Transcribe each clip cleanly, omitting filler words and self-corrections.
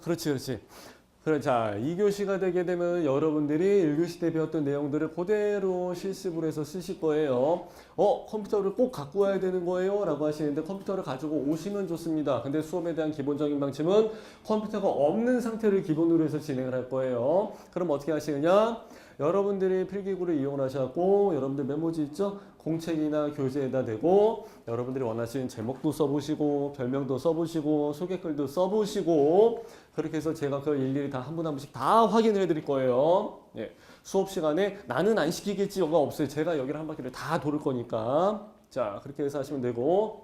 그렇지, 그렇지. 그래, 자, 2교시가 되게 되면 여러분들이 1교시 때 배웠던 내용들을 그대로 실습을 해서 쓰실 거예요. 컴퓨터를 꼭 갖고 와야 되는 거예요? 라고 하시는데 컴퓨터를 가지고 오시면 좋습니다. 근데 수업에 대한 기본적인 방침은 컴퓨터가 없는 상태를 기본으로 해서 진행을 할 거예요. 그럼 어떻게 하시느냐? 여러분들이 필기구를 이용하셔갖고 여러분들 메모지 있죠? 공책이나 교재에다 대고 여러분들이 원하시는 제목도 써보시고 별명도 써보시고 소개글도 써보시고 그렇게 해서 제가 그걸 일일이 다 한 분 한 분씩 다 확인을 해드릴 거예요. 예. 수업 시간에 나는 안 시키겠지가 없어요. 제가 여기를 한 바퀴를 다 돌을 거니까. 자, 그렇게 해서 하시면 되고.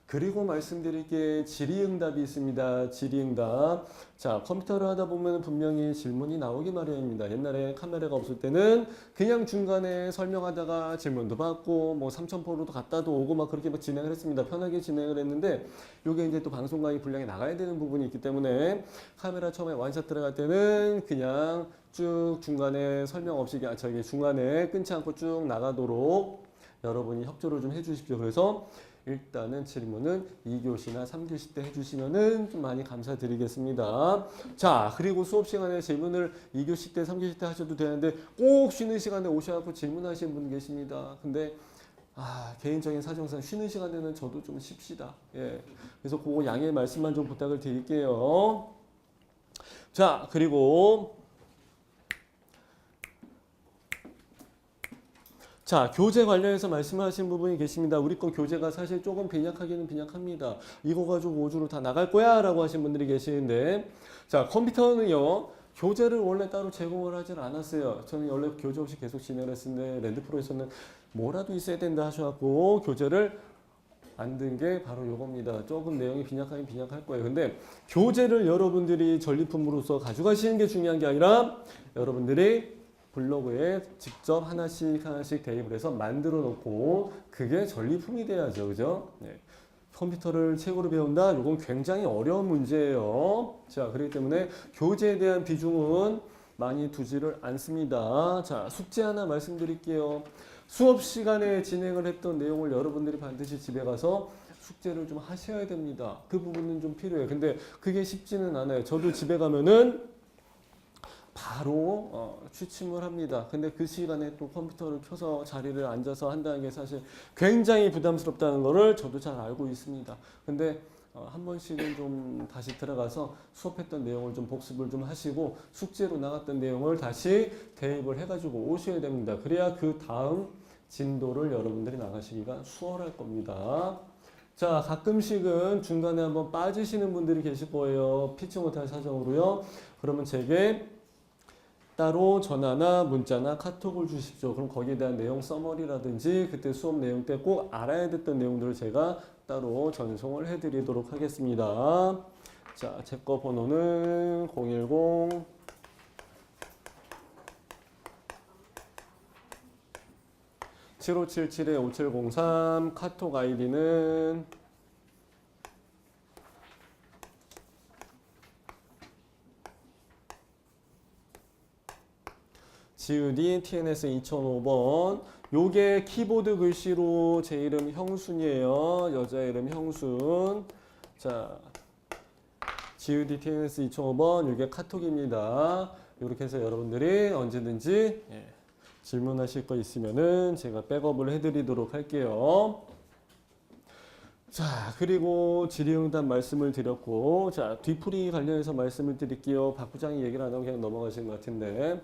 그리고 말씀드릴 게 질의응답이 있습니다. 질의응답. 자, 컴퓨터를 하다 보면 분명히 질문이 나오기 마련입니다. 옛날에 카메라가 없을 때는 그냥 중간에 설명하다가 질문도 받고 뭐 삼천포로도 갔다도 오고 막 그렇게 막 진행을 했습니다. 편하게 진행을 했는데 요게 이제 또 방송 강의 분량이 나가야 되는 부분이 있기 때문에 카메라 처음에 완샷 들어갈 때는 그냥 쭉 중간에 설명 없이 저기 중간에 끊지 않고 쭉 나가도록 여러분이 협조를 좀 해주십시오. 그래서 일단은 질문은 2교시나 3교시 때 해주시면은 좀 많이 감사드리겠습니다. 자, 그리고 수업 시간에 질문을 2교시 때, 3교시 때 하셔도 되는데 꼭 쉬는 시간에 오셔갖고 질문하시는 분 계십니다. 근데 개인적인 사정상 쉬는 시간에는 저도 좀 쉽시다. 예. 그래서 그거 양해 말씀만 좀 부탁을 드릴게요. 자, 그리고 자, 교재 관련해서 말씀하신 부분이 계십니다. 우리 거 교재가 사실 조금 빈약하기는 빈약합니다. 이거 가지고 5주로 다 나갈 거야 라고 하신 분들이 계시는데 자, 컴퓨터는요. 교재를 원래 따로 제공을 하질 않았어요. 저는 원래 교재 없이 계속 진행을 했는데 랜드프로에서는 뭐라도 있어야 된다 하셔갖고 교재를 만든 게 바로 요겁니다. 조금 내용이 빈약하긴 빈약할 거예요. 근데 교재를 여러분들이 전리품으로서 가져가시는 게 중요한 게 아니라 여러분들이 블로그에 직접 하나씩 대입을 해서 만들어 놓고 그게 전리품이 돼야죠. 그죠? 네. 컴퓨터를 최고로 배운다? 이건 굉장히 어려운 문제예요. 자, 그렇기 때문에 교재에 대한 비중은 많이 두지를 않습니다. 자, 숙제 하나 말씀드릴게요. 수업 시간에 진행을 했던 내용을 여러분들이 반드시 집에 가서 숙제를 좀 하셔야 됩니다. 그 부분은 좀 필요해요. 근데 그게 쉽지는 않아요. 저도 집에 가면은 바로 취침을 합니다. 근데 그 시간에 또 컴퓨터를 켜서 자리를 앉아서 한다는 게 사실 굉장히 부담스럽다는 거를 저도 잘 알고 있습니다. 근데 한 번씩은 좀 다시 들어가서 수업했던 내용을 좀 복습을 좀 하시고 숙제로 나갔던 내용을 다시 대입을 해가지고 오셔야 됩니다. 그래야 그 다음 진도를 여러분들이 나가시기가 수월할 겁니다. 자, 가끔씩은 중간에 한번 빠지시는 분들이 계실 거예요. 피치 못할 사정으로요. 그러면 제게 따로 전화나 문자나 카톡을 주십시오. 그럼 거기에 대한 내용 서머리라든지 그때 수업 내용 때 꼭 알아야 됐던 내용들을 제가 따로 전송을 해드리도록 하겠습니다. 자, 제 거 번호는 010 7577-5703 카톡 아이디는 GUD TNS 2005번. 요게 키보드 글씨로 제 이름 형순이에요. 여자 이름 형순. 자, GUD TNS 2005번. 요게 카톡입니다. 이렇게 해서 여러분들이 언제든지 질문하실 거 있으면은 제가 백업을 해드리도록 할게요. 자, 그리고 질의응답 말씀을 드렸고, 자, 뒤풀이 관련해서 말씀을 드릴게요. 박 부장이 얘기를 안 하고 그냥 넘어가신 것 같은데.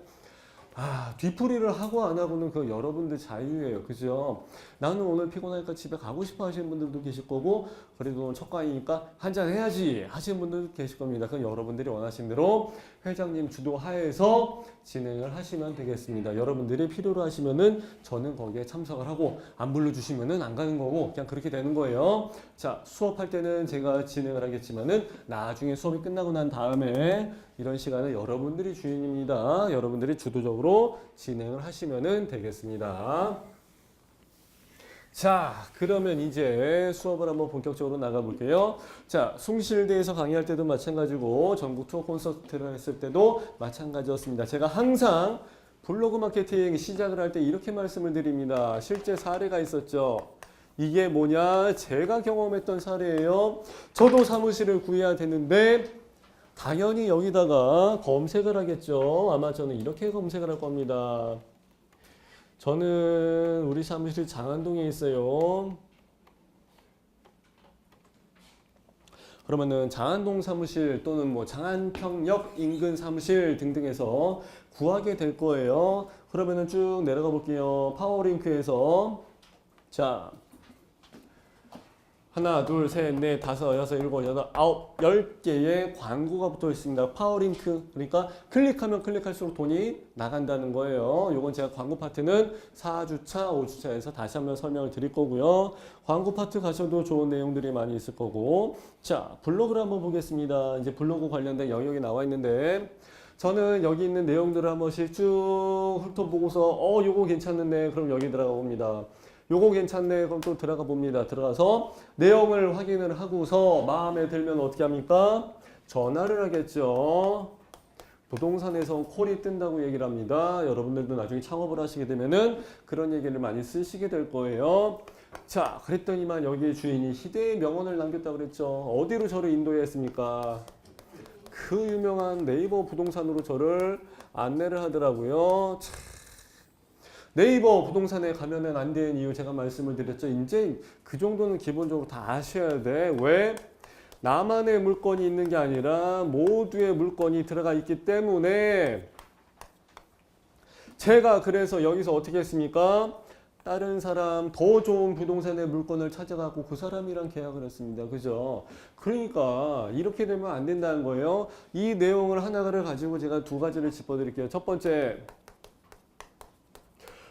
뒤풀이를 하고 안 하고는 그 여러분들 자유예요. 그죠? 나는 오늘 피곤하니까 집에 가고 싶어 하시는 분들도 계실 거고, 그래도 첫 강의니까 한잔 해야지 하시는 분들도 계실 겁니다. 그건 여러분들이 원하시는 대로 회장님 주도 하에서 진행을 하시면 되겠습니다. 여러분들이 필요로 하시면은 저는 거기에 참석을 하고 안 불러주시면은 안 가는 거고 그냥 그렇게 되는 거예요. 자, 수업할 때는 제가 진행을 하겠지만은 나중에 수업이 끝나고 난 다음에 이런 시간은 여러분들이 주인입니다. 여러분들이 주도적으로 진행을 하시면 되겠습니다. 자, 그러면 이제 수업을 한번 본격적으로 나가볼게요. 자, 숭실대에서 강의할 때도 마찬가지고 전국 투어 콘서트를 했을 때도 마찬가지였습니다. 제가 항상 블로그 마케팅 시작을 할 때 이렇게 말씀을 드립니다. 실제 사례가 있었죠. 이게 뭐냐? 제가 경험했던 사례예요. 저도 사무실을 구해야 되는데 당연히 여기다가 검색을 하겠죠. 아마 저는 이렇게 검색을 할 겁니다. 저는 우리 사무실이 장안동에 있어요. 그러면은 장안동 사무실 또는 뭐 장안평역 인근 사무실 등등에서 구하게 될 거예요. 그러면은 쭉 내려가 볼게요. 파워링크에서 자 하나, 둘, 셋, 넷, 다섯, 여섯, 일곱, 여덟, 아홉, 10개의 광고가 붙어 있습니다. 파워링크. 그러니까 클릭하면 클릭할수록 돈이 나간다는 거예요. 요건 제가 광고 파트는 4주차, 5주차에서 다시 한번 설명을 드릴 거고요. 광고 파트 가셔도 좋은 내용들이 많이 있을 거고. 자, 블로그를 한번 보겠습니다. 이제 블로그 관련된 영역이 나와 있는데 저는 여기 있는 내용들을 한 번씩 쭉 훑어보고서 요거 괜찮은데 그럼 여기 들어가 봅니다. 요거 괜찮네. 그럼 또 들어가 봅니다. 들어가서 내용을 확인을 하고서 마음에 들면 어떻게 합니까? 전화를 하겠죠. 부동산에서 콜이 뜬다고 얘기를 합니다. 여러분들도 나중에 창업을 하시게 되면은 그런 얘기를 많이 쓰시게 될 거예요. 자, 그랬더니만 여기에 주인이 희대의 명언을 남겼다고 그랬죠. 어디로 저를 인도했습니까? 그 유명한 네이버 부동산으로 저를 안내를 하더라고요. 참. 네이버 부동산에 가면은 안 되는 이유 제가 말씀을 드렸죠. 이제 그 정도는 기본적으로 다 아셔야 돼. 왜? 나만의 물건이 있는 게 아니라 모두의 물건이 들어가 있기 때문에 제가 그래서 여기서 어떻게 했습니까? 다른 사람 더 좋은 부동산의 물건을 찾아가고 그 사람이랑 계약을 했습니다. 그죠? 그러니까 이렇게 되면 안 된다는 거예요. 이 내용을 하나를 가지고 제가 두 가지를 짚어드릴게요. 첫 번째.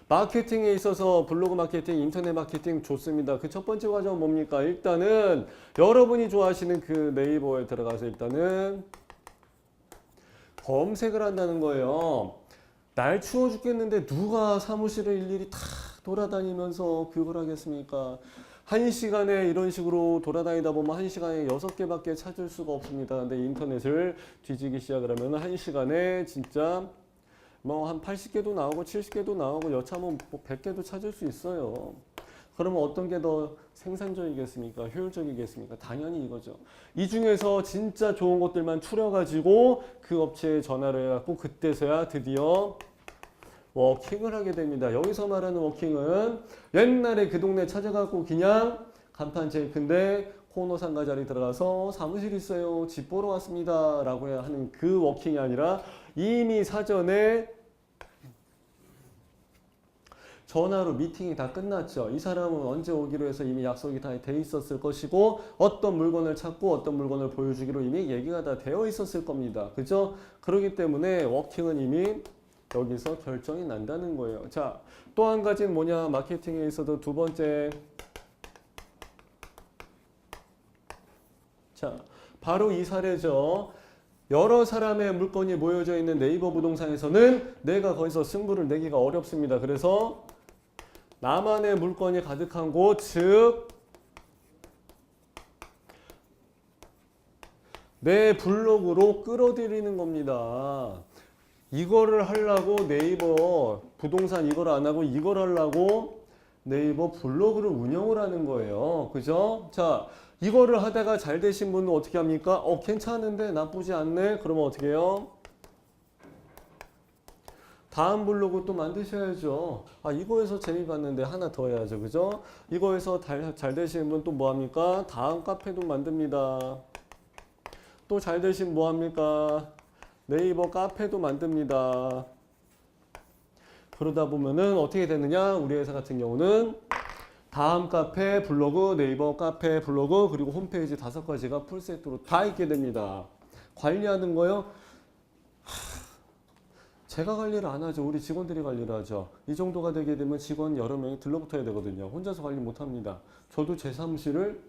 마케팅에 있어서 블로그 마케팅, 인터넷 마케팅 좋습니다. 그 첫 번째 과정은 뭡니까? 일단은 여러분이 좋아하시는 그 네이버에 들어가서 일단은 검색을 한다는 거예요. 날 추워 죽겠는데 누가 사무실을 일일이 다 돌아다니면서 그걸 하겠습니까? 한 시간에 이런 식으로 돌아다니다 보면 한 시간에 6개밖에 찾을 수가 없습니다. 근데 인터넷을 뒤지기 시작을 하면 한 시간에 진짜 뭐 한 80개도 나오고 70개도 나오고 여차하면 뭐 100개도 찾을 수 있어요. 그러면 어떤 게 더 생산적이겠습니까? 효율적이겠습니까? 당연히 이거죠. 이 중에서 진짜 좋은 것들만 추려가지고 그 업체에 전화를 해갖고 그때서야 드디어 워킹을 하게 됩니다. 여기서 말하는 워킹은 옛날에 그 동네 찾아갖고 그냥 간판 제일 큰데 코너 상가 자리 들어가서 사무실 있어요. 집 보러 왔습니다. 라고 하는 그 워킹이 아니라 이미 사전에 전화로 미팅이 다 끝났죠. 이 사람은 언제 오기로 해서 이미 약속이 다 돼 있었을 것이고 어떤 물건을 찾고 어떤 물건을 보여주기로 이미 얘기가 다 되어 있었을 겁니다. 그죠? 그렇기 때문에 워킹은 이미 여기서 결정이 난다는 거예요. 자, 또 한 가지는 뭐냐? 마케팅에 있어도 두 번째. 자, 바로 이 사례죠. 여러 사람의 물건이 모여져 있는 네이버 부동산에서는 내가 거기서 승부를 내기가 어렵습니다. 그래서 나만의 물건이 가득한 곳, 즉 내 블로그로 끌어들이는 겁니다. 이거를 하려고 네이버 부동산 이걸 안 하고 이걸 하려고 네이버 블로그를 운영을 하는 거예요. 그죠? 자, 이거를 하다가 잘 되신 분은 어떻게 합니까? 괜찮은데 나쁘지 않네. 그러면 어떻게 해요? 다음 블로그 또 만드셔야죠. 이거에서 재미 봤는데 하나 더 해야죠. 그죠? 이거에서 잘 되시는 분 또 뭐 합니까? 다음 카페도 만듭니다. 또 잘 되신 뭐 합니까? 네이버 카페도 만듭니다. 그러다 보면은 어떻게 되느냐? 우리 회사 같은 경우는 다음 카페, 블로그, 네이버 카페, 블로그, 그리고 홈페이지 5가지가 풀세트로 다 있게 됩니다. 관리하는 거요? 제가 관리를 안 하죠. 우리 직원들이 관리를 하죠. 이 정도가 되게 되면 직원 여러 명이 들러붙어야 되거든요. 혼자서 관리 못 합니다. 저도 제 사무실을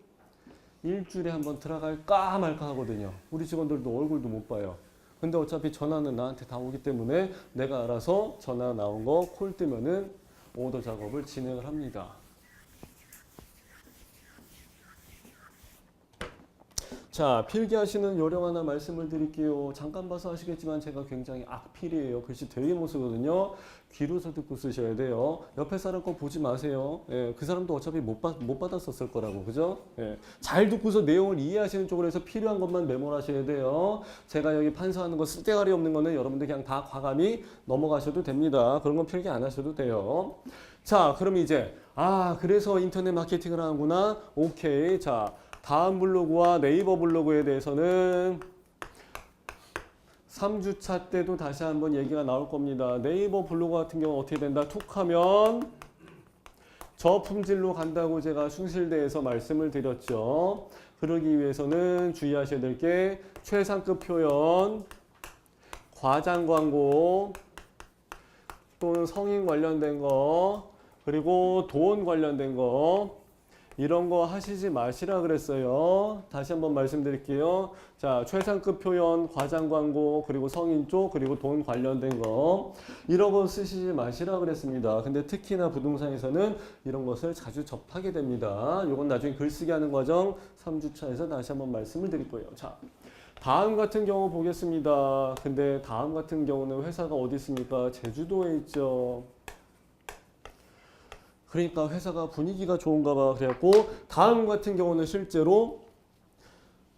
일주일에 한번 들어갈까 말까 하거든요. 우리 직원들도 얼굴도 못 봐요. 근데 어차피 전화는 나한테 다 오기 때문에 내가 알아서 전화 나온 거 콜 뜨면은 오더 작업을 진행을 합니다. 자, 필기하시는 요령 하나 말씀을 드릴게요. 잠깐 봐서 아시겠지만 제가 굉장히 악필이에요. 글씨 되게 못 쓰거든요. 귀로서 듣고 쓰셔야 돼요. 옆에 사람 거 보지 마세요. 예, 그 사람도 어차피 못 받았었을 거라고. 그죠? 예, 잘 듣고서 내용을 이해하시는 쪽으로 해서 필요한 것만 메모를 하셔야 돼요. 제가 여기 판서하는 거 쓸데가리 없는 거는 여러분들 그냥 다 과감히 넘어가셔도 됩니다. 그런 건 필기 안 하셔도 돼요. 자, 그럼 이제 그래서 인터넷 마케팅을 하는구나. 오케이. 자, 다음 블로그와 네이버 블로그에 대해서는 3주차 때도 다시 한번 얘기가 나올 겁니다. 네이버 블로그 같은 경우 어떻게 된다? 툭 하면 저품질로 간다고 제가 숭실대에서 말씀을 드렸죠. 그러기 위해서는 주의하셔야 될 게 최상급 표현, 과장 광고, 또는 성인 관련된 거, 그리고 돈 관련된 거, 이런 거 하시지 마시라 그랬어요. 다시 한번 말씀드릴게요. 자, 최상급 표현, 과장 광고, 그리고 성인 쪽, 그리고 돈 관련된 거, 이런 거 쓰시지 마시라 그랬습니다. 근데 특히나 부동산에서는 이런 것을 자주 접하게 됩니다. 이건 나중에 글쓰기 하는 과정 3주차에서 다시 한번 말씀을 드릴 거예요. 자, 다음 같은 경우 보겠습니다. 근데 다음 같은 경우는 회사가 어디 있습니까? 제주도에 있죠. 그러니까 회사가 분위기가 좋은가 봐. 그래갖고 다음 같은 경우는 실제로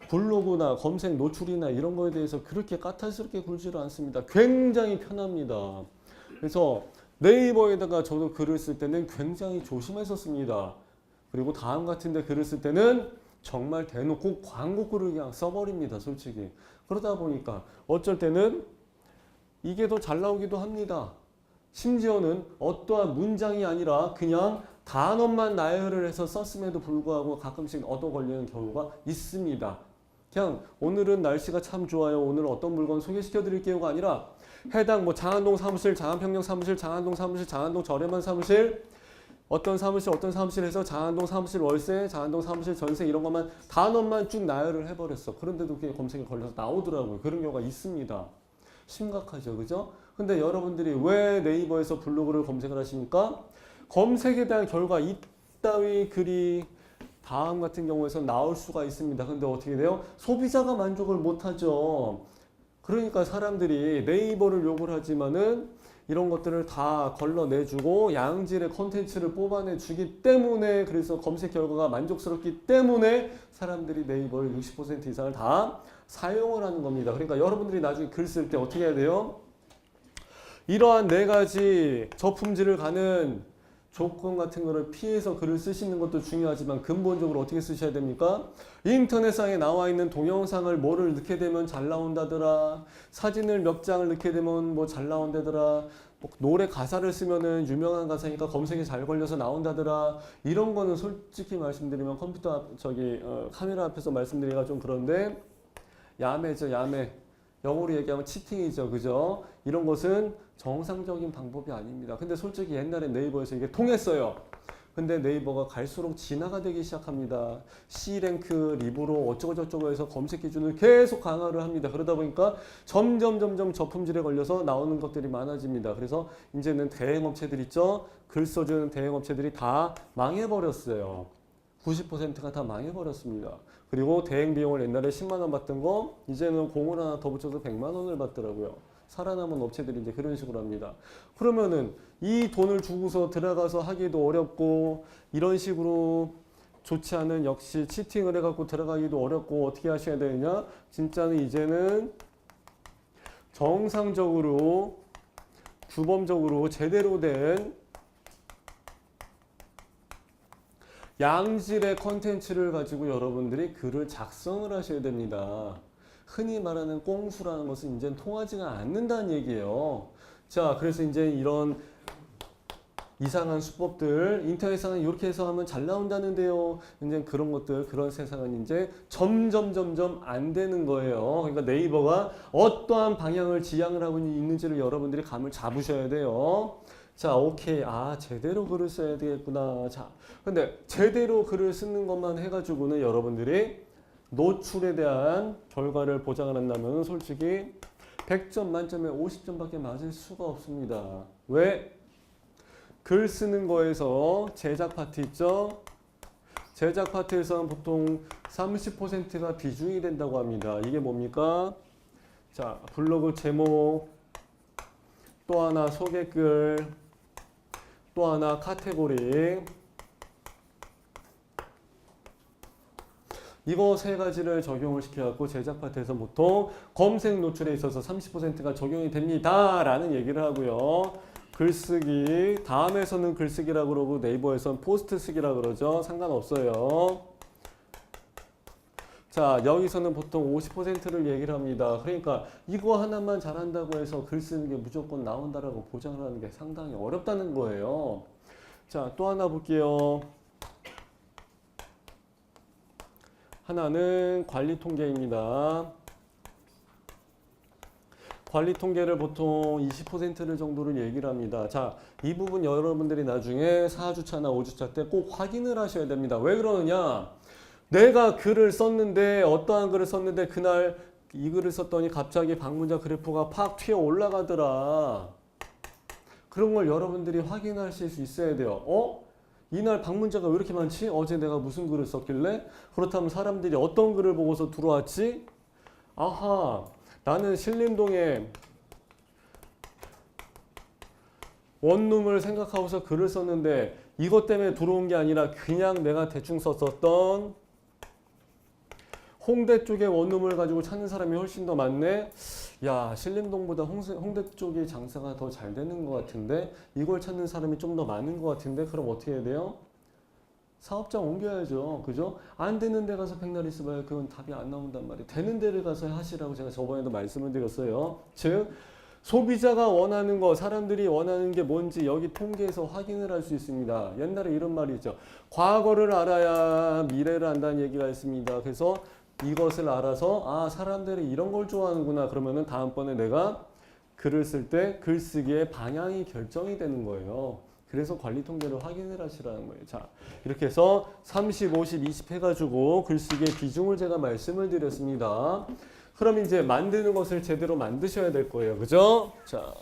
블로그나 검색 노출이나 이런 거에 대해서 그렇게 까탈스럽게 굴지를 않습니다. 굉장히 편합니다. 그래서 네이버에다가 저도 글을 쓸 때는 굉장히 조심해서 씁니다. 그리고 다음 같은데 글을 쓸 때는 정말 대놓고 광고글을 그냥 써버립니다. 솔직히. 그러다 보니까 어쩔 때는 이게 더 잘 나오기도 합니다. 심지어는 어떠한 문장이 아니라 그냥 단어만 나열을 해서 썼음에도 불구하고 가끔씩 얻어 걸리는 경우가 있습니다. 그냥 오늘은 날씨가 참 좋아요. 오늘 어떤 물건 소개시켜 드릴게요가 아니라 해당 뭐 장안동 사무실, 장안평역 사무실, 장안동 사무실, 장안동 저렴한 사무실, 어떤 사무실 해서 장안동 사무실 월세, 장안동 사무실 전세 이런 것만 단어만 쭉 나열을 해버렸어. 그런데도 그게 검색에 걸려서 나오더라고요. 그런 경우가 있습니다. 심각하죠. 그죠? 근데 여러분들이 왜 네이버에서 블로그를 검색을 하십니까? 검색에 대한 결과 이따위 글이 다음 같은 경우에서 나올 수가 있습니다. 근데 어떻게 돼요? 소비자가 만족을 못하죠. 그러니까 사람들이 네이버를 욕을 하지만은 이런 것들을 다 걸러내주고 양질의 콘텐츠를 뽑아내주기 때문에 그래서 검색 결과가 만족스럽기 때문에 사람들이 네이버를 60% 이상을 다 사용을 하는 겁니다. 그러니까 여러분들이 나중에 글 쓸 때 어떻게 해야 돼요? 이러한 4가지 저품질을 가는 조건 같은 거를 피해서 글을 쓰시는 것도 중요하지만 근본적으로 어떻게 쓰셔야 됩니까? 인터넷상에 나와 있는 동영상을 뭐를 넣게 되면 잘 나온다더라. 사진을 몇 장을 넣게 되면 뭐 잘 나온다더라. 노래 가사를 쓰면은 유명한 가사니까 검색에 잘 걸려서 나온다더라. 이런 거는 솔직히 말씀드리면 카메라 앞에서 말씀드리기가 좀 그런데 야매죠, 야매. 영어로 얘기하면 치팅이죠. 그죠? 이런 것은 정상적인 방법이 아닙니다. 근데 솔직히 옛날에 네이버에서 이게 통했어요. 근데 네이버가 갈수록 진화가 되기 시작합니다. C랭크, 리브로 어쩌고저쩌고 해서 검색 기준을 계속 강화를 합니다. 그러다 보니까 점점 저품질에 걸려서 나오는 것들이 많아집니다. 그래서 이제는 대행업체들 있죠? 글 써주는 대행업체들이 다 망해버렸어요. 90%가 다 망해버렸습니다. 그리고 대행 비용을 옛날에 10만 원 받던 거 이제는 공을 하나 더 붙여서 100만 원을 받더라고요. 살아남은 업체들이 이제 그런 식으로 합니다. 그러면은 이 돈을 주고서 들어가서 하기도 어렵고 이런 식으로 좋지 않은 역시 치팅을 해갖고 들어가기도 어렵고 어떻게 하셔야 되느냐? 진짜는 이제는 정상적으로 규범적으로 제대로 된 양질의 컨텐츠를 가지고 여러분들이 글을 작성을 하셔야 됩니다. 흔히 말하는 꽁수라는 것은 이제 통하지가 않는다는 얘기예요. 자, 그래서 이제 이런 이상한 수법들, 인터넷상은 이렇게 해서 하면 잘 나온다는데요. 이제 그런 것들, 그런 세상은 이제 점점 안 되는 거예요. 그러니까 네이버가 어떠한 방향을 지향을 하고 있는지를 여러분들이 감을 잡으셔야 돼요. 자, 오케이. 제대로 글을 써야 되겠구나. 자, 근데 제대로 글을 쓰는 것만 해가지고는 여러분들이 노출에 대한 결과를 보장을 한다면 솔직히 100점 만점에 50점밖에 맞을 수가 없습니다. 왜? 글 쓰는 거에서 제작 파트 있죠? 제작 파트에서는 보통 30%가 비중이 된다고 합니다. 이게 뭡니까? 자, 블로그 제목, 또 하나 소개글, 또 하나 카테고리. 이거 세 가지를 적용을 시켜갖고 제작 파트에서 보통 검색 노출에 있어서 30%가 적용이 됩니다. 라는 얘기를 하고요. 글쓰기, 다음에서는 글쓰기라고 그러고 네이버에서는 포스트 쓰기라고 그러죠. 상관없어요. 자, 여기서는 보통 50%를 얘기를 합니다. 그러니까 이거 하나만 잘한다고 해서 글 쓰는 게 무조건 나온다라고 보장을 하는 게 상당히 어렵다는 거예요. 자, 또 하나 볼게요. 하나는 관리 통계입니다. 관리 통계를 보통 20%를 정도를 얘기를 합니다. 자, 이 부분 여러분들이 나중에 4주차나 5주차 때 꼭 확인을 하셔야 됩니다. 왜 그러느냐? 내가 글을 썼는데 어떠한 글을 썼는데 그날 이 글을 썼더니 갑자기 방문자 그래프가 팍 튀어 올라가더라. 그런 걸 여러분들이 확인하실 수 있어야 돼요. 이날 방문자가 왜 이렇게 많지? 어제 내가 무슨 글을 썼길래? 그렇다면 사람들이 어떤 글을 보고서 들어왔지? 아하, 나는 신림동에 원룸을 생각하고서 글을 썼는데 이것 때문에 들어온 게 아니라 그냥 내가 대충 썼었던 홍대 쪽에 원룸을 가지고 찾는 사람이 훨씬 더 많네. 야, 신림동보다 홍대 쪽이 장사가 더 잘 되는 것 같은데 이걸 찾는 사람이 좀 더 많은 것 같은데 그럼 어떻게 해야 돼요? 사업장 옮겨야죠. 그죠? 안 되는 데 가서 백날 있어봐야 그건 답이 안 나온단 말이에요. 되는 데를 가서 하시라고 제가 저번에도 말씀을 드렸어요. 즉 소비자가 원하는 거, 사람들이 원하는 게 뭔지 여기 통계에서 확인을 할 수 있습니다. 옛날에 이런 말이 있죠. 과거를 알아야 미래를 안다는 얘기가 있습니다. 그래서 이것을 알아서 사람들이 이런 걸 좋아하는구나. 그러면은 다음번에 내가 글을 쓸 때 글쓰기의 방향이 결정이 되는 거예요. 그래서 관리 통계를 확인을 하시라는 거예요. 자, 이렇게 해서 30, 50, 20 해가지고 글쓰기의 비중을 제가 말씀을 드렸습니다. 그럼 이제 만드는 것을 제대로 만드셔야 될 거예요. 그죠? 자.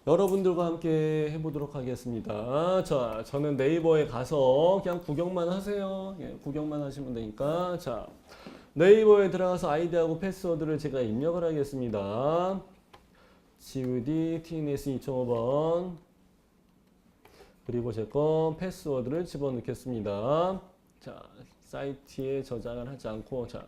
여러분들과 함께 해보도록 하겠습니다. 자, 저는 네이버에 가서 그냥 구경만 하세요. 예, 구경만 하시면 되니까. 자, 네이버에 들어가서 아이디하고 패스워드를 제가 입력을 하겠습니다. GUD TNS 2005번 그리고 제 거 패스워드를 집어넣겠습니다. 자, 사이트에 저장을 하지 않고 자,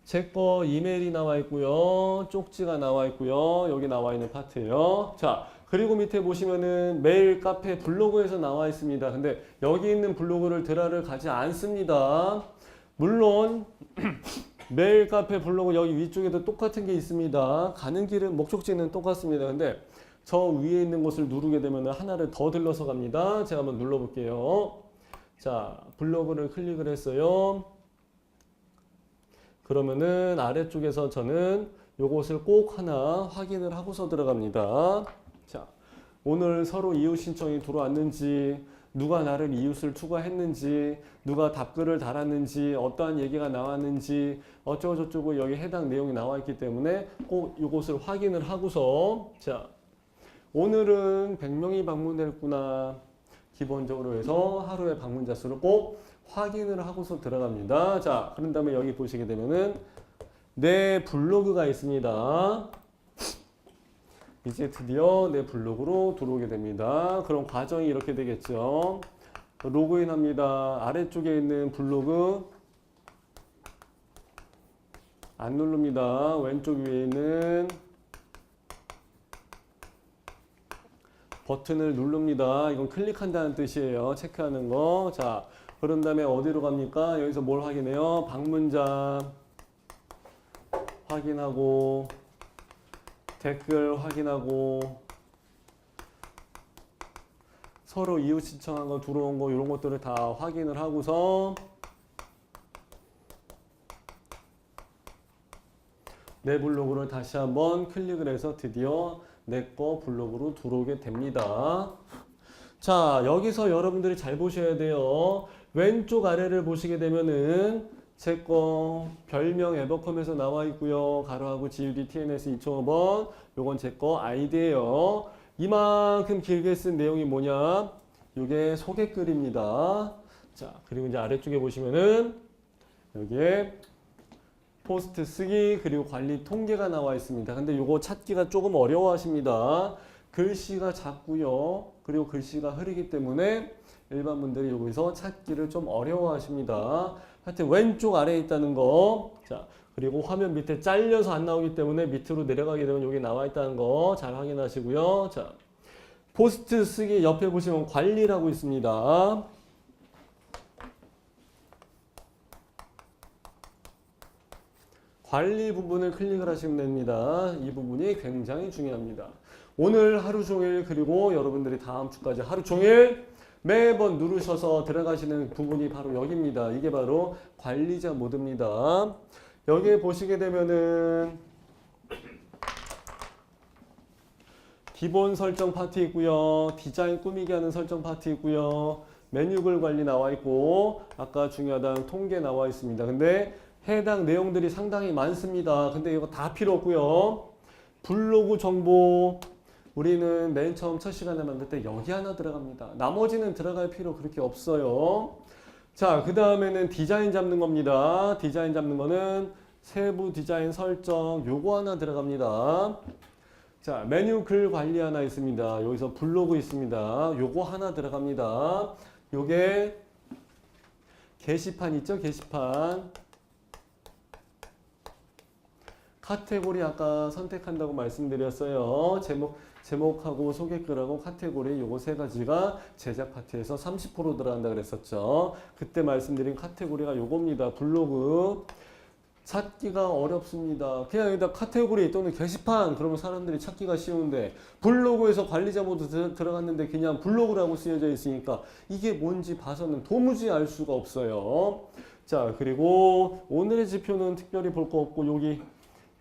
제 거 이메일이 나와 있고요. 쪽지가 나와 있고요. 여기 나와 있는 파트예요. 자, 그리고 밑에 보시면은 메일, 카페, 블로그에서 나와 있습니다. 근데 여기 있는 블로그를 드라를 가지 않습니다. 물론 메일, 카페, 블로그 여기 위쪽에도 똑같은 게 있습니다. 가는 길은 목적지는 똑같습니다. 근데 저 위에 있는 곳을 누르게 되면 하나를 더 들러서 갑니다. 제가 한번 눌러볼게요. 자, 블로그를 클릭을 했어요. 그러면은 아래쪽에서 저는 요것을 꼭 하나 확인을 하고서 들어갑니다. 자, 오늘 서로 이웃 신청이 들어왔는지, 누가 나를 이웃을 추가했는지, 누가 답글을 달았는지, 어떠한 얘기가 나왔는지, 어쩌고저쩌고 여기 해당 내용이 나와 있기 때문에 꼭 이것을 확인을 하고서, 자, 오늘은 100명이 방문했구나. 기본적으로 해서 하루의 방문자 수를 꼭 확인을 하고서 들어갑니다. 자, 그런 다음에 여기 보시게 되면은 내 블로그가 있습니다. 이제 드디어 내 블로그로 들어오게 됩니다. 그럼 과정이 이렇게 되겠죠. 로그인 합니다. 아래쪽에 있는 블로그 안 누릅니다. 왼쪽 위에 있는 버튼을 누릅니다. 이건 클릭한다는 뜻이에요. 체크하는 거. 자, 그런 다음에 어디로 갑니까? 여기서 뭘 확인해요? 방문자 확인하고 댓글 확인하고 서로 이웃 신청한 거 들어온 거 이런 것들을 다 확인을 하고서 내 블로그를 다시 한번 클릭을 해서 드디어 내 거 블로그로 들어오게 됩니다. 자, 여기서 여러분들이 잘 보셔야 돼요. 왼쪽 아래를 보시게 되면은 제 거 별명 에버컴에서 나와 있고요. 가로하고 GUD TNS 2,500번. 요건 제 거 아이디예요. 이만큼 길게 쓴 내용이 뭐냐? 요게 소개글입니다. 자, 그리고 이제 아래쪽에 보시면은 여기에 포스트 쓰기 그리고 관리 통계가 나와 있습니다. 근데 요거 찾기가 조금 어려워하십니다. 글씨가 작고요. 그리고 글씨가 흐리기 때문에 일반 분들이 여기서 찾기를 좀 어려워하십니다. 하여튼 왼쪽 아래에 있다는 거. 자, 그리고 화면 밑에 잘려서 안 나오기 때문에 밑으로 내려가게 되면 여기 나와 있다는 거 잘 확인하시고요. 자, 포스트 쓰기 옆에 보시면 관리라고 있습니다. 관리 부분을 클릭을 하시면 됩니다. 이 부분이 굉장히 중요합니다. 오늘 하루 종일 그리고 여러분들이 다음 주까지 하루 종일 매번 누르셔서 들어가시는 부분이 바로 여기입니다. 이게 바로 관리자 모드입니다. 여기에 보시게 되면은 기본 설정 파트 있고요. 디자인 꾸미기 하는 설정 파트 있고요. 메뉴글 관리 나와 있고 아까 중요하다는 통계 나와 있습니다. 근데 해당 내용들이 상당히 많습니다. 근데 이거 다 필요 없고요. 블로그 정보 우리는 맨 처음 첫 시간에 만들 때 여기 하나 들어갑니다. 나머지는 들어갈 필요 그렇게 없어요. 자, 그 다음에는 디자인 잡는 겁니다. 디자인 잡는 거는 세부 디자인 설정 요거 하나 들어갑니다. 자, 메뉴 글 관리 하나 있습니다. 여기서 블로그 있습니다. 요거 하나 들어갑니다. 요게 게시판 있죠? 게시판. 카테고리 아까 선택한다고 말씀드렸어요. 제목하고 소개글하고 카테고리 요거 세 가지가 제작 파트에서 30% 들어간다 그랬었죠. 그때 말씀드린 카테고리가 요겁니다. 블로그. 찾기가 어렵습니다. 그냥 여기다 카테고리 또는 게시판 그러면 사람들이 찾기가 쉬운데 블로그에서 관리자 모드 들어갔는데 그냥 블로그라고 쓰여져 있으니까 이게 뭔지 봐서는 도무지 알 수가 없어요. 자, 그리고 오늘의 지표는 특별히 볼 거 없고 여기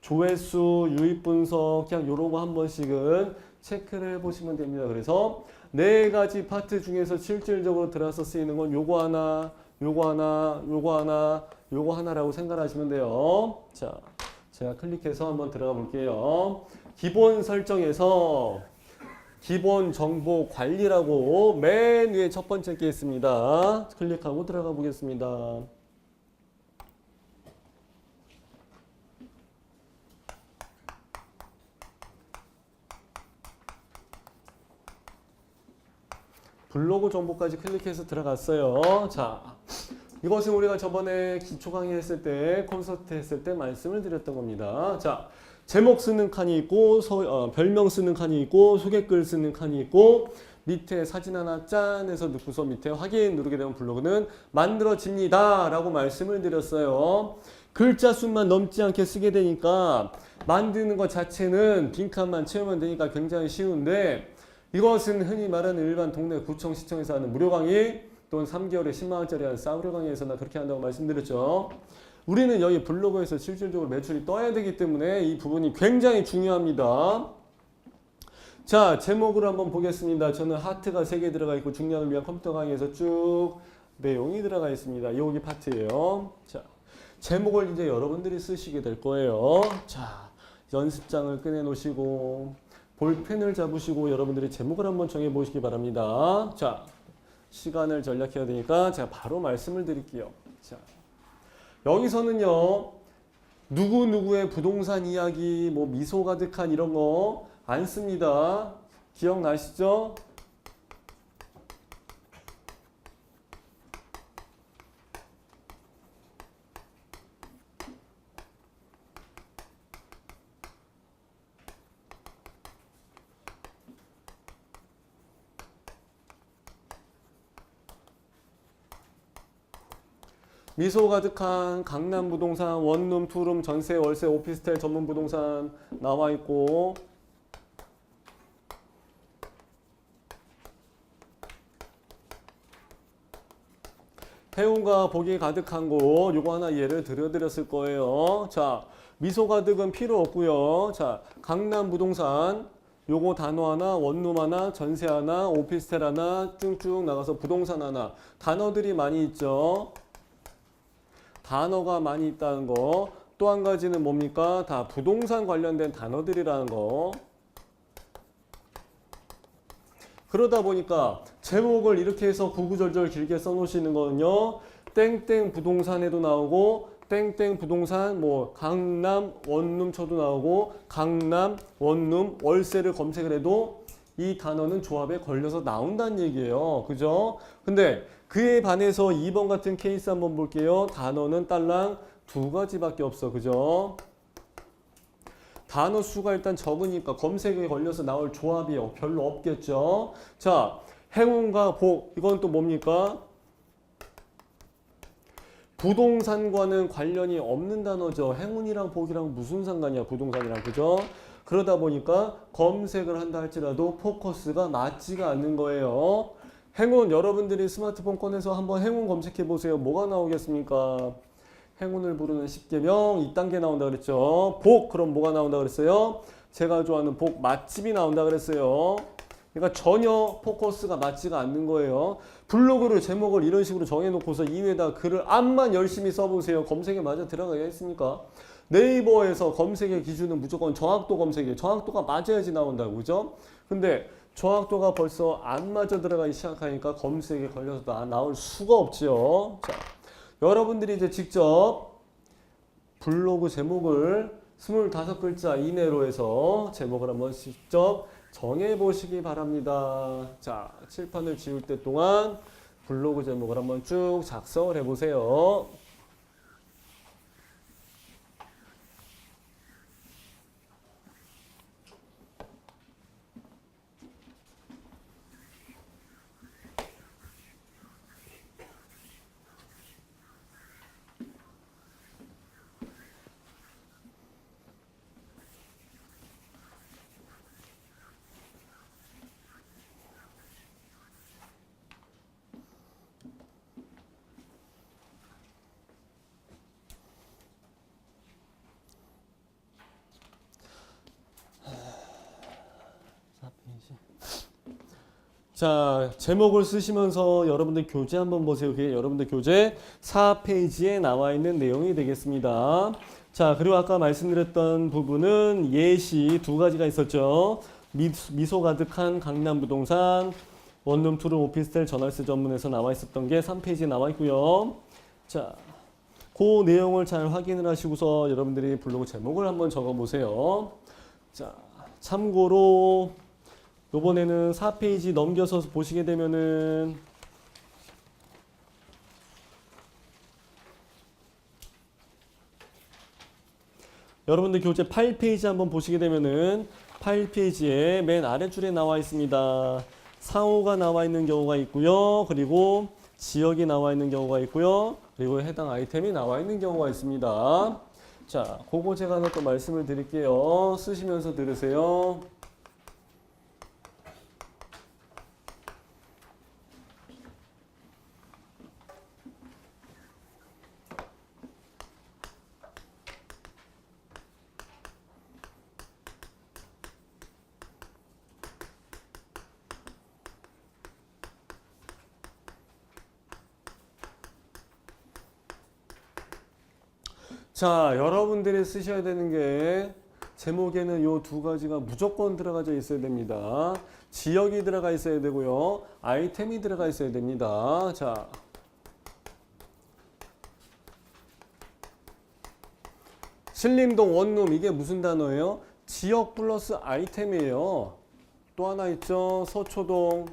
조회수, 유입 분석 그냥 요런 거 한 번씩은 체크를 해보시면 됩니다. 그래서 네 가지 파트 중에서 실질적으로 들어서 쓰이는 건 요거 하나, 요거 하나, 요거 하나, 요거 하나라고 생각하시면 돼요. 자, 제가 클릭해서 한번 들어가 볼게요. 기본 설정에서 기본 정보 관리라고 맨 위에 첫 번째 게 있습니다. 클릭하고 들어가 보겠습니다. 블로그 정보까지 클릭해서 들어갔어요. 자, 이것은 우리가 저번에 기초 강의 했을 때, 콘서트 했을 때 말씀을 드렸던 겁니다. 자, 제목 쓰는 칸이 있고, 별명 쓰는 칸이 있고, 소개글 쓰는 칸이 있고, 밑에 사진 하나 짠 해서 넣고서 밑에 확인 누르게 되면 블로그는 만들어집니다. 라고 말씀을 드렸어요. 글자 수만 넘지 않게 쓰게 되니까 만드는 것 자체는 빈칸만 채우면 되니까 굉장히 쉬운데 이것은 흔히 말하는 일반 동네 구청, 시청에서 하는 무료 강의 또는 3개월에 10만원짜리 하는 싸구려 강의에서나 그렇게 한다고 말씀드렸죠. 우리는 여기 블로그에서 실질적으로 매출이 떠야 되기 때문에 이 부분이 굉장히 중요합니다. 자, 제목을 한번 보겠습니다. 저는 하트가 3개 들어가 있고 중량을 위한 컴퓨터 강의에서 쭉 내용이 들어가 있습니다. 여기 파트예요. 자, 제목을 이제 여러분들이 쓰시게 될 거예요. 자, 연습장을 꺼내 놓으시고 볼펜을 잡으시고 여러분들이 제목을 한번 정해 보시기 바랍니다. 자, 시간을 절약해야 되니까 제가 바로 말씀을 드릴게요. 자, 여기서는요, 누구누구의 부동산 이야기, 뭐 미소 가득한 이런 거 안 씁니다. 기억나시죠? 미소 가득한 강남 부동산 원룸, 투룸, 전세, 월세, 오피스텔 전문 부동산 나와 있고 해운과 복이 가득한 곳 요거 하나 예를 들어드렸을 거예요. 자, 미소 가득은 필요 없고요. 자, 강남 부동산 요거 단어 하나, 원룸 하나, 전세 하나, 오피스텔 하나 쭉쭉 나가서 부동산 하나 단어들이 많이 있죠. 단어가 많이 있다는 거. 또 한 가지는 뭡니까? 다 부동산 관련된 단어들이라는 거. 그러다 보니까 제목을 이렇게 해서 구구절절 길게 써놓으시는 거는요. 땡땡 부동산에도 나오고 땡땡 부동산 뭐 강남 원룸초도 나오고 강남 원룸 월세를 검색을 해도 이 단어는 조합에 걸려서 나온다는 얘기예요. 그죠? 근데 그에 반해서 2번 같은 케이스 한번 볼게요. 단어는 딸랑 2가지밖에 없어. 그죠? 단어 수가 일단 적으니까 검색에 걸려서 나올 조합이 별로 없겠죠. 자, 행운과 복, 이건 또 뭡니까? 부동산과는 관련이 없는 단어죠. 행운이랑 복이랑 무슨 상관이야, 부동산이랑. 그죠? 그러다 보니까 검색을 한다 할지라도 포커스가 맞지가 않는 거예요. 행운, 여러분들이 스마트폰 꺼내서 한번 행운 검색해 보세요. 뭐가 나오겠습니까? 행운을 부르는 10계명 2단계 나온다 그랬죠. 복, 그럼 뭐가 나온다 그랬어요? 제가 좋아하는 복 맛집이 나온다 그랬어요. 그러니까 전혀 포커스가 맞지가 않는 거예요. 블로그를 제목을 이런 식으로 정해놓고서 이외에다 글을 암만 열심히 써보세요. 검색에 맞아 들어가겠습니까? 네이버에서 검색의 기준은 무조건 정확도 검색이에요. 정확도가 맞아야지 나온다고, 그죠? 근데 정확도가 벌써 안 맞아 들어가기 시작하니까 검색에 걸려서 나올 수가 없죠. 자, 여러분들이 이제 직접 블로그 제목을 25글자 이내로 해서 제목을 한번 직접 정해보시기 바랍니다. 자, 칠판을 지울 때 동안 블로그 제목을 한번 쭉 작성을 해보세요. 자, 제목을 쓰시면서 여러분들 교재 한번 보세요. 그게 여러분들 교재 4페이지에 나와 있는 내용이 되겠습니다. 자, 그리고 아까 말씀드렸던 부분은 예시 2가지가 있었죠. 미소 가득한 강남 부동산, 원룸 투룸 오피스텔 전월세 전문에서 나와 있었던 게 3페이지에 나와 있고요. 자, 그 내용을 잘 확인을 하시고서 여러분들이 블로그 제목을 한번 적어 보세요. 자, 참고로 요번에는 4페이지 넘겨서 보시게 되면은 여러분들 교재 8페이지 한번 보시게 되면은 8페이지에 맨 아래줄에 나와 있습니다. 상호가 나와 있는 경우가 있고요. 그리고 지역이 나와 있는 경우가 있고요. 그리고 해당 아이템이 나와 있는 경우가 있습니다. 자, 그거 제가 하나 또 말씀을 드릴게요. 쓰시면서 들으세요. 자, 여러분들이 쓰셔야 되는 게 제목에는 요 2가지가 무조건 들어가져 있어야 됩니다. 지역이 들어가 있어야 되고요. 아이템이 들어가 있어야 됩니다. 자, 신림동 원룸 이게 무슨 단어예요? 지역 플러스 아이템이에요. 또 하나 있죠. 서초동.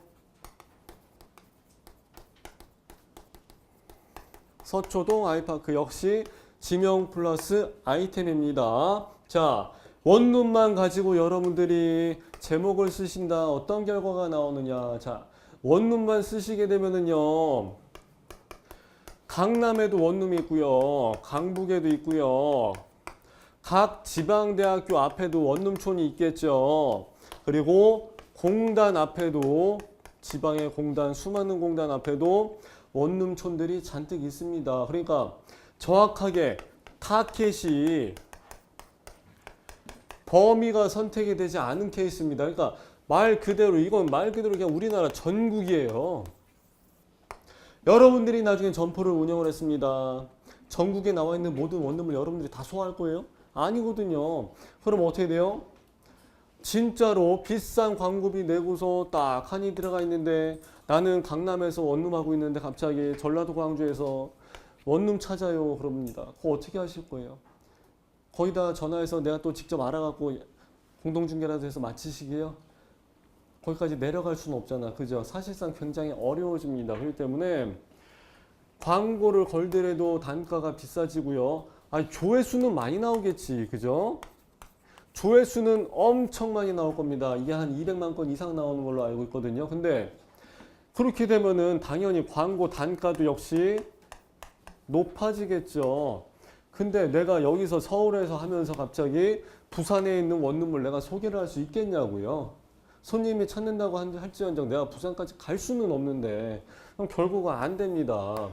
서초동 아이파크 역시 지명 플러스 아이템입니다. 자, 원룸만 가지고 여러분들이 제목을 쓰신다. 어떤 결과가 나오느냐. 자, 원룸만 쓰시게 되면은요. 강남에도 원룸이 있고요. 강북에도 있고요. 각 지방대학교 앞에도 원룸촌이 있겠죠. 그리고 공단 앞에도 지방의 공단, 수많은 공단 앞에도 원룸촌들이 잔뜩 있습니다. 그러니까 정확하게 타켓이 범위가 선택이 되지 않은 케이스입니다. 그러니까 말 그대로 이건 말 그대로 그냥 우리나라 전국이에요. 여러분들이 나중에 점포를 운영을 했습니다. 전국에 나와 있는 모든 원룸을 여러분들이 다 소화할 거예요? 아니거든요. 그럼 어떻게 돼요? 진짜로 비싼 광고비 내고서 딱 한이 들어가 있는데 나는 강남에서 원룸하고 있는데 갑자기 전라도 광주에서 원룸 찾아요 그럽니다. 그거 어떻게 하실 거예요? 거기다 전화해서 내가 또 직접 알아갖고 공동중개라도 해서 마치시게요? 거기까지 내려갈 수는 없잖아. 그죠? 사실상 굉장히 어려워집니다. 그렇기 때문에 광고를 걸더라도 단가가 비싸지고요. 아니, 조회수는 많이 나오겠지. 그죠? 조회수는 엄청 많이 나올 겁니다. 이게 한 200만 건 이상 나오는 걸로 알고 있거든요. 근데 그렇게 되면은 당연히 광고 단가도 역시 높아지겠죠. 근데 내가 여기서 서울에서 하면서 갑자기 부산에 있는 원룸을 내가 소개를 할 수 있겠냐고요. 손님이 찾는다고 할지언정 내가 부산까지 갈 수는 없는데 그럼 결국은 안 됩니다.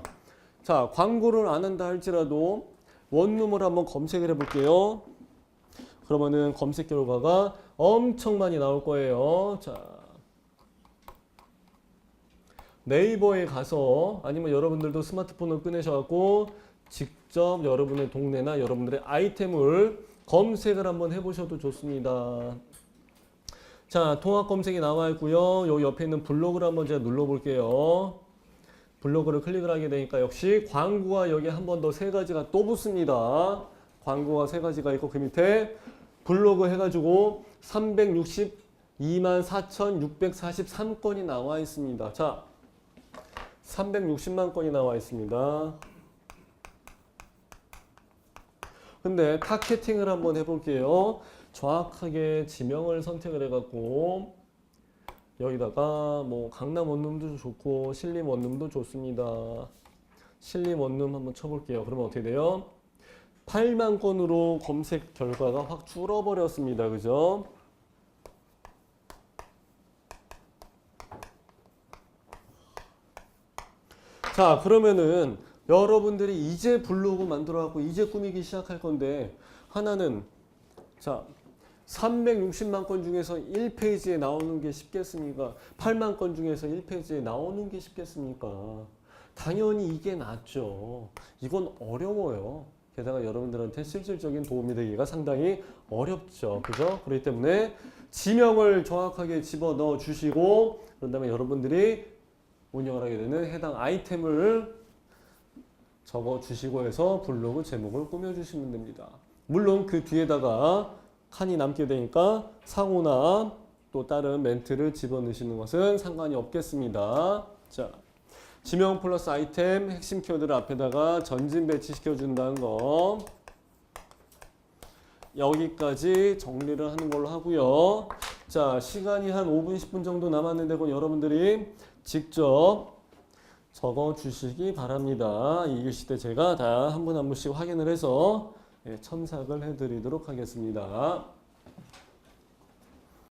자, 광고를 안 한다 할지라도 원룸을 한번 검색을 해볼게요. 그러면은 검색 결과가 엄청 많이 나올 거예요. 자, 네이버에 가서 아니면 여러분들도 스마트폰을 꺼내셔갖고 직접 여러분의 동네나 여러분들의 아이템을 검색을 한번 해보셔도 좋습니다. 자, 통합 검색이 나와 있고요. 여기 옆에 있는 블로그를 한번 제가 눌러볼게요. 블로그를 클릭을 하게 되니까 역시 광고가 여기 한 번 더 세 가지가 또 붙습니다. 광고가 세 가지가 있고 그 밑에 블로그 해가지고 362만 4,643건이 나와 있습니다. 자, 360만 건이 나와 있습니다. 근데 타겟팅을 한번 해볼게요. 정확하게 지명을 선택을 해갖고 여기다가 뭐 강남 원룸도 좋고 신림 원룸도 좋습니다. 신림 원룸 한번 쳐볼게요. 그러면 어떻게 돼요? 8만 건으로 검색 결과가 확 줄어버렸습니다. 그죠? 자, 그러면은 여러분들이 이제 블로그 만들어갖고 이제 꾸미기 시작할 건데 하나는 자 360만 건 중에서 1페이지에 나오는 게 쉽겠습니까? 8만 건 중에서 1페이지에 나오는 게 쉽겠습니까? 당연히 이게 낫죠. 이건 어려워요. 게다가 여러분들한테 실질적인 도움이 되기가 상당히 어렵죠. 그죠? 그렇기 때문에 지명을 정확하게 집어넣어 주시고 그런 다음에 여러분들이 운영을 하게 되는 해당 아이템을 적어 주시고 해서 블로그 제목을 꾸며 주시면 됩니다. 물론 그 뒤에다가 칸이 남게 되니까 상호나 또 다른 멘트를 집어넣으시는 것은 상관이 없겠습니다. 자, 지명 플러스 아이템 핵심 키워드를 앞에다가 전진 배치시켜 준다는 거 여기까지 정리를 하는 걸로 하고요. 자, 시간이 한 5분 10분 정도 남았는데 그건 여러분들이 직접 적어 주시기 바랍니다. 이 시대 제가 다 한 분 한 분씩 확인을 해서 첨삭을 해드리도록 하겠습니다.